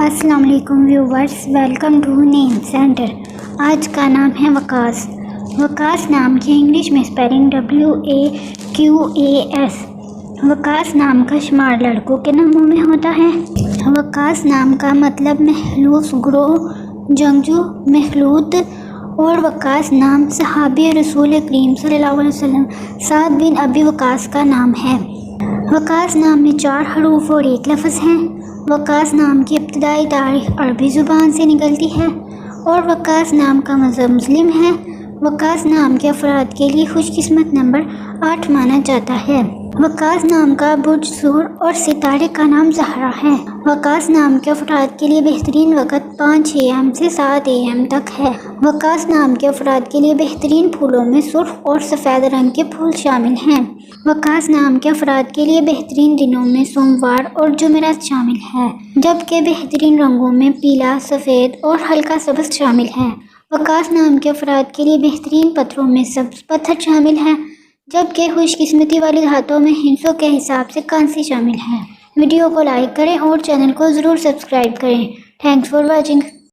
السلام علیکم viewers, welcome to name centre. آج کا نام ہے وقاص۔ وقاص نام کی انگلش میں اسپیلنگ WAQAS۔ وقاص نام کا شمار لڑکوں کے ناموں میں ہوتا ہے۔ وقاص نام کا مطلب محلوف، گروہ، جنگجو، مخلوط، اور وقاص نام صحابی رسول کریم صلی اللہ علیہ وسلم سعد بن ابی وقاص کا نام ہے۔ وقاص نام میں 4 حروف اور 1 لفظ ہیں۔ وقاص نام کی ابتدائی تاریخ عربی زبان سے نکلتی ہے اور وقاص نام کا مذہب مسلم ہے۔ وقاص نام کے افراد کے لیے خوش قسمت نمبر 8 مانا جاتا ہے۔ وقاص نام کا برج سور اور ستارے کا نام زہرہ ہے۔ وقاص نام کے افراد کے لیے بہترین وقت 5 AM سے 7 AM تک ہے۔ وقاص نام کے افراد کے لیے بہترین پھولوں میں سرخ اور سفید رنگ کے پھول شامل ہیں۔ وقاص نام کے افراد کے لیے بہترین دنوں میں سوموار اور جمعرات شامل ہے، جبکہ بہترین رنگوں میں پیلا، سفید اور ہلکا سبز شامل ہے۔ وقاص نام کے افراد کے لیے بہترین پتھروں میں سبز پتھر شامل ہے، جبکہ خوش قسمتی والی دھاتوں میں ہندسوں کے حساب سے کانسی شامل ہے۔ ویڈیو کو لائک کریں اور چینل کو ضرور سبسکرائب کریں۔ Thanks for watching.